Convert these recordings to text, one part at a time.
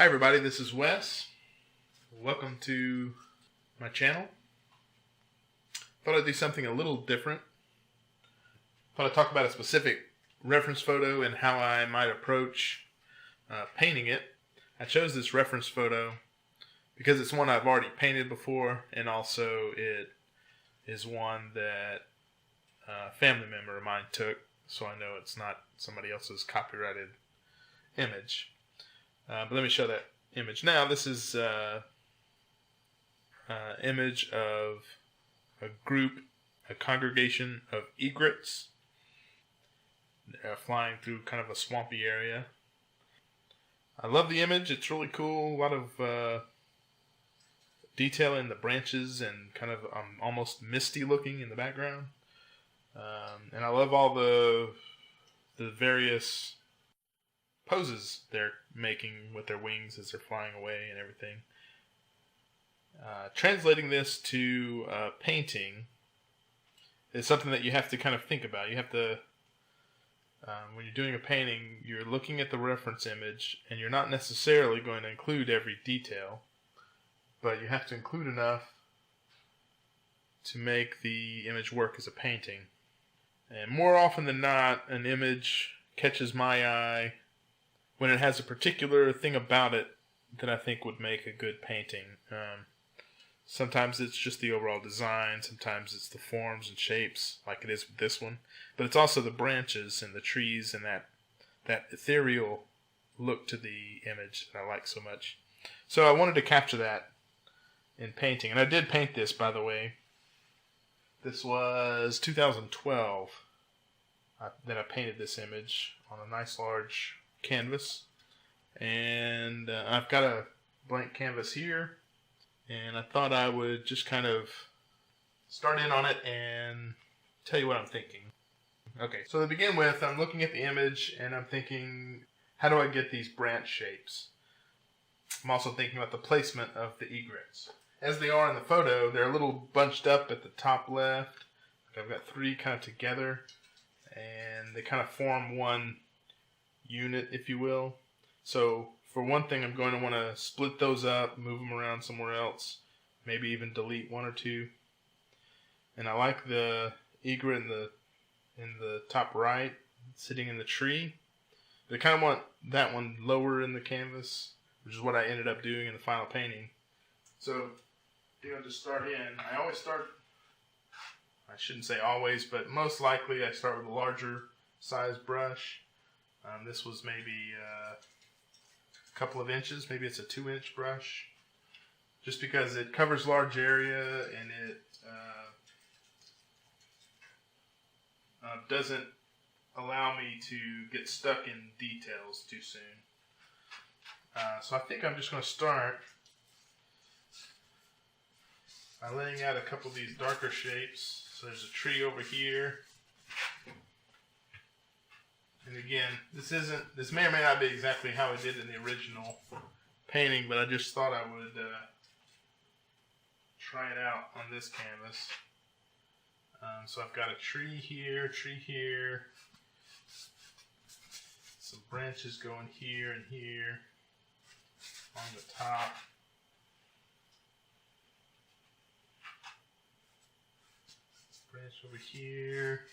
Hi everybody, this is Wes. Welcome to my channel. Thought I'd do something a little different. Thought I'd talk about a specific reference photo and how I might approach painting it. I chose this reference photo because it's one I've already painted before, and also it is one that a family member of mine took, so I know it's not somebody else's copyrighted image. But let me show that image now. This is an image of a group, a congregation of egrets flying through kind of a swampy area. I love the image. It's really cool. A lot of detail in the branches and kind of almost misty looking in the background. And I love all the various poses they're making with their wings as they're flying away and everything. Translating this to painting is something that you have to kind of think about. You have to, when you're doing a painting, you're looking at the reference image and you're not necessarily going to include every detail, but you have to include enough to make the image work as a painting. And more often than not, an image catches my eye when it has a particular thing about it that I think would make a good painting. Sometimes it's just the overall design, sometimes it's the forms and shapes, like it is with this one. But it's also the branches and the trees and that ethereal look to the image that I like so much. So I wanted to capture that in painting. And I did paint this, by the way. This was 2012 that I painted this image on a nice large canvas. And I've got a blank canvas here. And I thought I would just kind of start in on it and tell you what I'm thinking. Okay, so to begin with, I'm looking at the image and I'm thinking, how do I get these branch shapes? I'm also thinking about the placement of the egrets. As they are in the photo, they're a little bunched up at the top left. I've got three kind of together, and they kind of form one unit, if you will. So for one thing, I'm going to want to split those up, move them around somewhere else, maybe even delete one or two. And I like the egret in the top right, sitting in the tree. But I kind of want that one lower in the canvas, which is what I ended up doing in the final painting. So I'll just start in. I always start, I shouldn't say always, but most likely I start with a larger size brush. This was maybe a couple of inches, maybe it's a 2-inch brush, just because it covers large area and it doesn't allow me to get stuck in details too soon. So I think I'm just going to start by laying out a couple of these darker shapes. So there's a tree over here. And again, this may or may not be exactly how I did it in the original painting, but I just thought I would try it out on this canvas. So I've got a tree here, some branches going here and here on the top. Branch over here.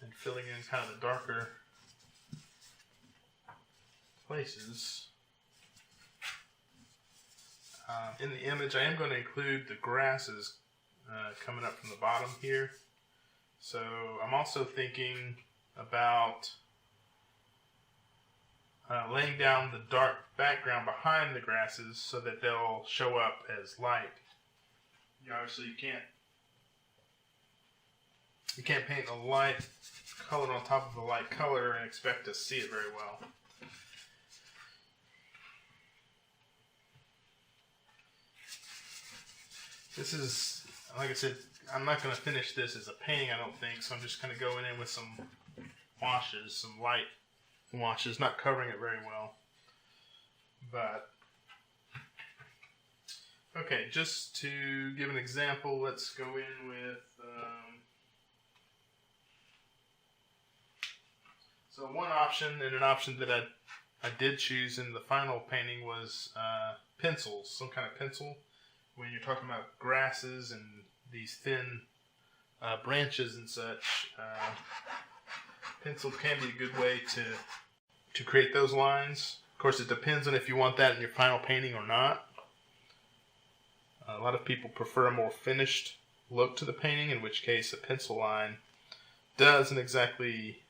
And filling in kind of the darker places. In the image, I am going to include the grasses coming up from the bottom here. So I'm also thinking about laying down the dark background behind the grasses so that they'll show up as light. Obviously you can't paint a light color on top of a light color and expect to see it very well. This is, like I said, I'm not going to finish this as a painting, I don't think, so I'm just going to go in with some washes, some light washes, not covering it very well. But okay, just to give an example, let's go in with so one option, and an option that I did choose in the final painting was pencils, some kind of pencil. When you're talking about grasses and these thin branches and such, pencil can be a good way to create those lines. Of course, it depends on if you want that in your final painting or not. A lot of people prefer a more finished look to the painting, in which case a pencil line doesn't exactly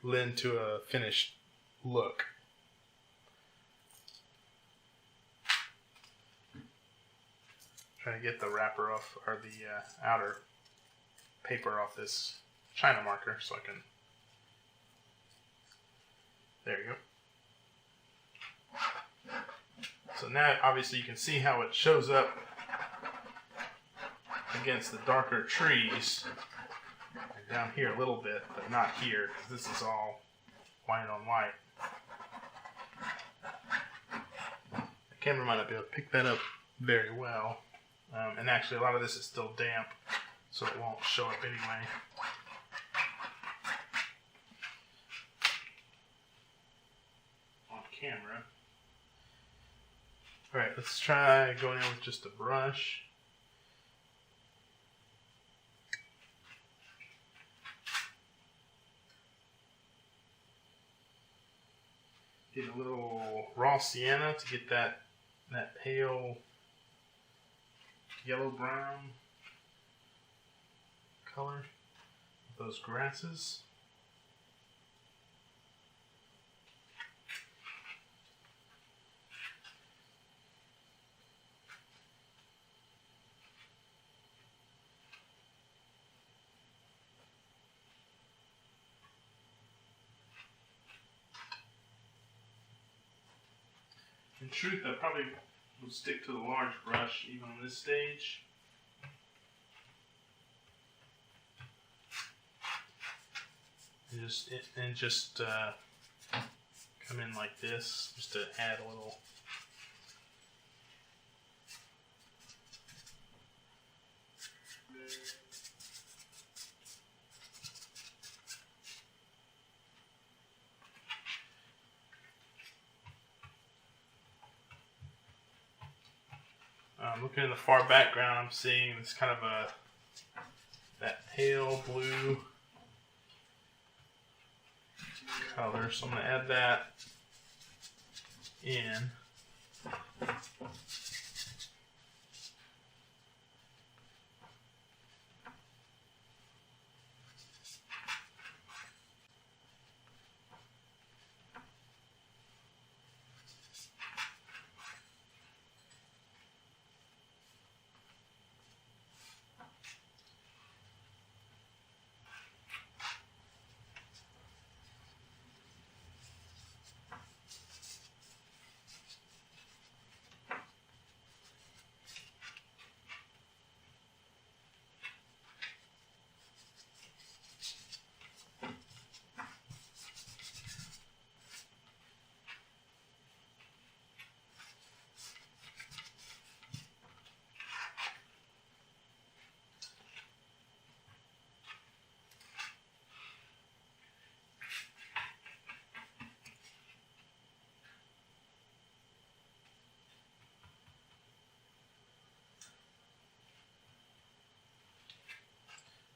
lend to a finished look. Trying to get the wrapper off, or the outer paper off this China marker so I can. There you go. So now obviously you can see how it shows up against the darker trees. Down here a little bit, but not here, because this is all white on white. The camera might not be able to pick that up very well. And actually a lot of this is still damp, so it won't show up anyway. On camera. Alright, let's try going in with just a brush. Get a little raw sienna to get that pale yellow-brown color of those grasses. In truth, I probably would stick to the large brush even on this stage. And just come in like this, just to add a little. Looking in the far background, I'm seeing this kind of that pale blue color, so I'm going to add that in.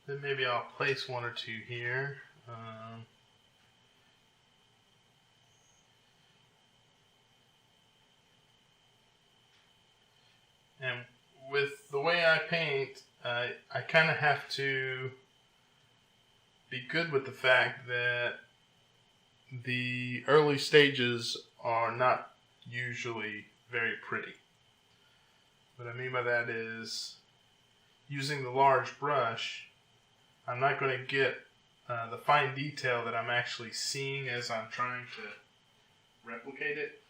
Then maybe I'll place one or two here. And with the way I paint, I kind of have to be good with the fact that the early stages are not usually very pretty. What I mean by that is, using the large brush, I'm not going to get the fine detail that I'm actually seeing as I'm trying to replicate it.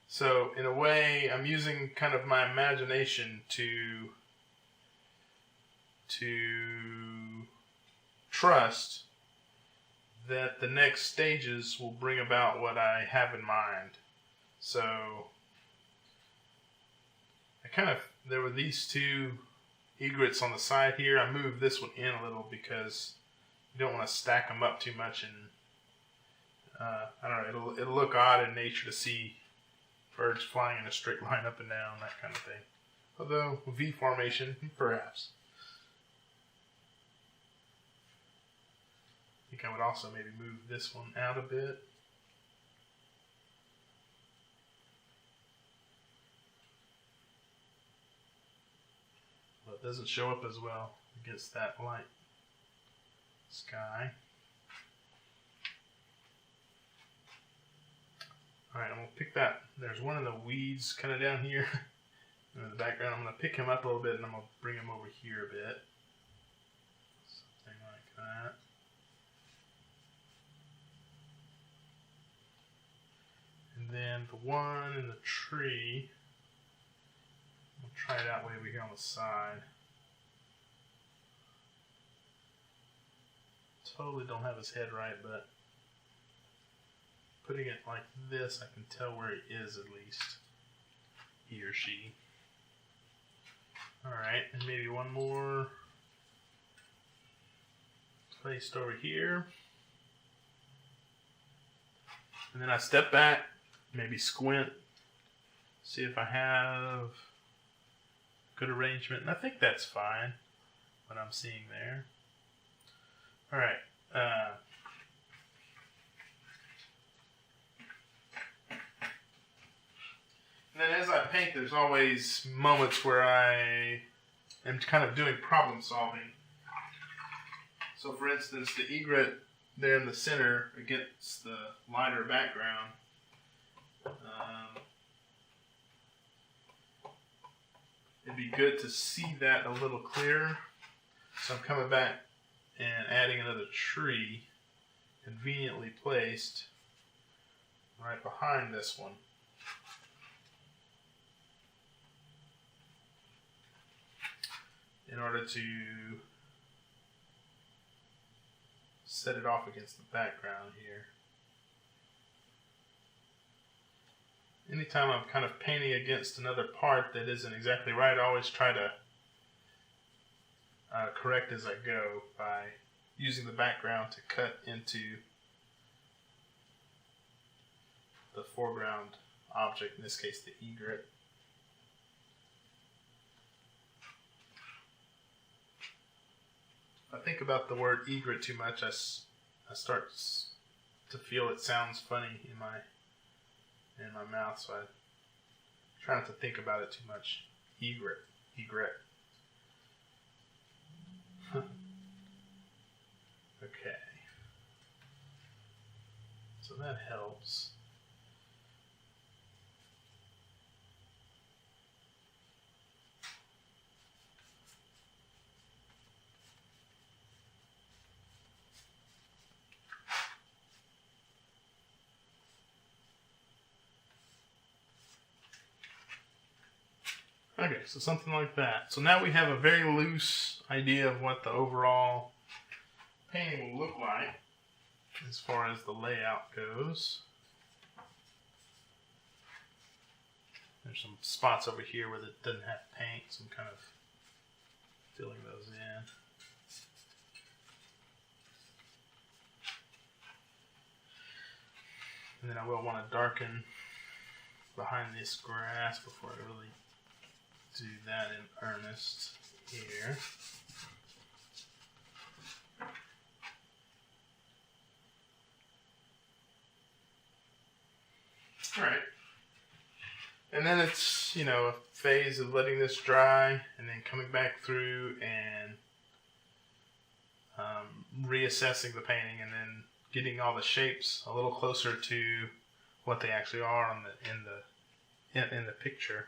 So in a way, I'm using kind of my imagination to to trust that the next stages will bring about what I have in mind. So there were these two egrets on the side here. I moved this one in a little because you don't want to stack them up too much, and I don't know, it'll look odd in nature to see birds flying in a straight line up and down, that kind of thing. Although V formation, perhaps. I think I would also maybe move this one out a bit. Well, it doesn't show up as well against that light sky. Alright, I'm going to pick that. There's one of the weeds kind of down here in the background. I'm going to pick him up a little bit and I'm going to bring him over here a bit. Something like that. And then the one in the tree, we'll try it out way over here on the side. Totally don't have his head right, but putting it like this, I can tell where he is at least. He or she. Alright, and maybe one more placed over here. And then I step back, maybe squint, see if I have good arrangement. And I think that's fine, what I'm seeing there. Alright. And then as I paint, there's always moments where I am kind of doing problem solving. So for instance, the egret there in the center against the lighter background, it'd be good to see that a little clearer. So I'm coming back and adding another tree conveniently placed right behind this one. In order to set it off against the background here. Anytime I'm kind of painting against another part that isn't exactly right, I always try to correct as I go by using the background to cut into the foreground object, in this case the egret. If I think about the word egret too much, I start to feel it sounds funny in my mouth, so I try not to think about it too much. Egret. Okay. So that helps. Okay, so something like that. So now we have a very loose idea of what the overall painting will look like as far as the layout goes. There's some spots over here where it doesn't have paint, so I'm kind of filling those in. And then I will want to darken behind this grass before I really do that in earnest here. Alright. And then it's, a phase of letting this dry and then coming back through and reassessing the painting and then getting all the shapes a little closer to what they actually are in the picture.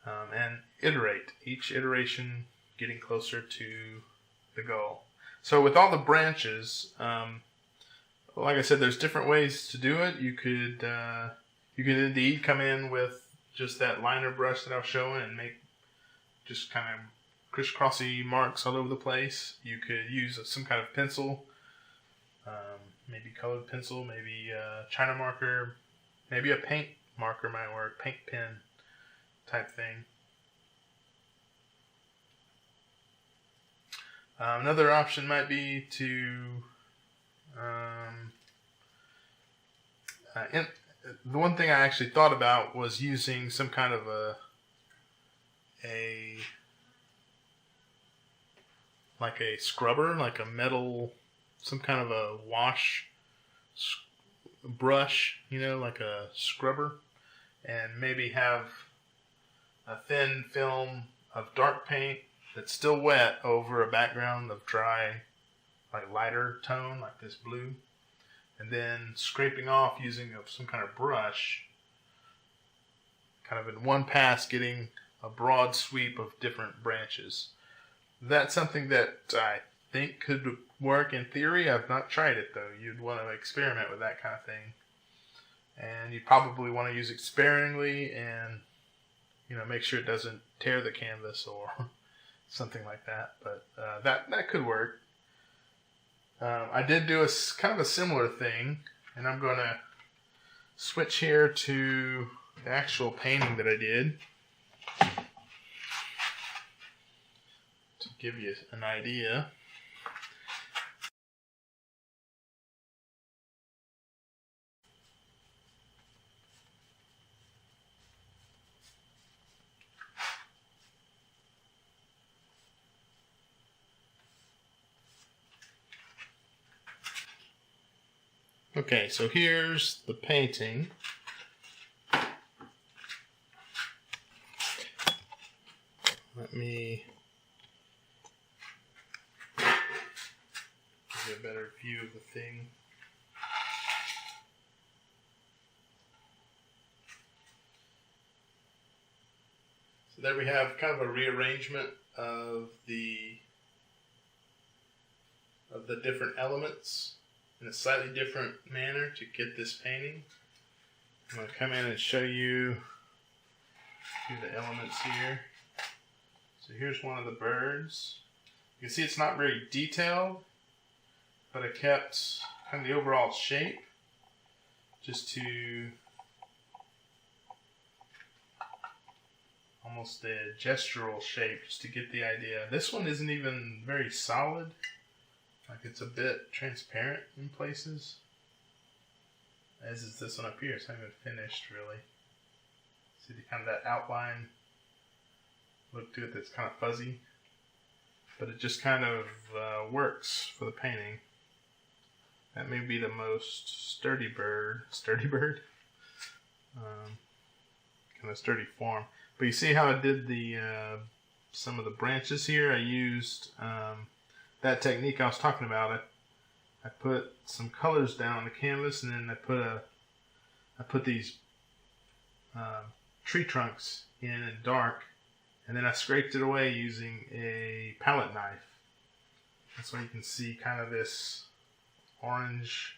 And iterate. Each iteration getting closer to the goal. So with all the branches, like I said, there's different ways to do it. You could indeed come in with just that liner brush that I was showing and just kind of crisscrossy marks all over the place. You could use some kind of pencil, maybe colored pencil, maybe China marker, maybe a paint marker might work, paint pen type thing. Another option might be to the one thing I actually thought about was using some kind of a scrubber, like a metal, some kind of a wash brush, like a scrubber, and maybe have a thin film of dark paint that's still wet over a background of dry, like lighter tone, like this blue, and then scraping off using some kind of brush, kind of in one pass, getting a broad sweep of different branches. That's something that I think could work in theory. I've not tried it though. You'd want to experiment with that kind of thing, and you probably want to use it sparingly, and make sure it doesn't tear the canvas or something like that. But that could work. I did do a kind of a similar thing, and I'm going to switch here to the actual painting that I did to give you an idea. Okay, so here's the painting. Let me give you a better view of the thing. So there we have kind of a rearrangement of the different elements in a slightly different manner to get this painting. I'm going to come in and show you the elements here. So here's one of the birds. You can see it's not very detailed, but I kept kind of the overall shape just to almost a gestural shape, just to get the idea. This one isn't even very solid. Like it's a bit transparent in places, as is this one up here. It's not even finished really. See the kind of that outline look to it that's kind of fuzzy, but it just kind of works for the painting. That may be the most sturdy bird, kind of sturdy form. But you see how I did the some of the branches here? I used that technique I was talking about. I put some colors down on the canvas, and then I put these tree trunks in dark, and then I scraped it away using a palette knife. That's why you can see kind of this orange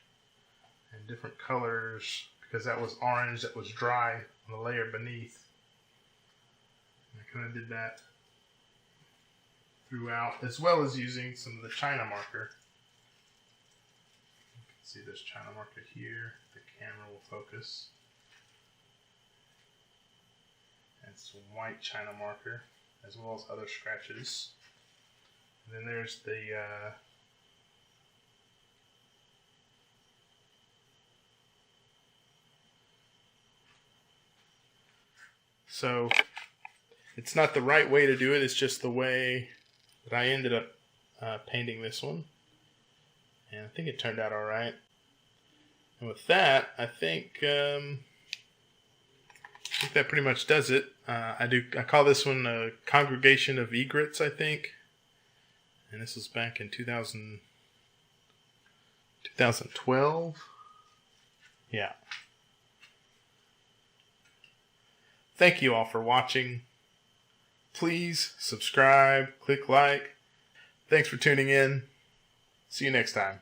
and different colors, because that was orange that was dry on the layer beneath. And I kind of did that throughout, as well as using some of the China marker. You can see this China marker here. The camera will focus. And some white China marker, as well as other scratches. And then there's the so it's not the right way to do it, it's just the way that I ended up painting this one. And I think it turned out alright. And with that, I think that pretty much does it. I call this one a Congregation of Egrets, I think. And this was back in 2012. Yeah. Thank you all for watching. Please subscribe, click like. Thanks for tuning in. See you next time.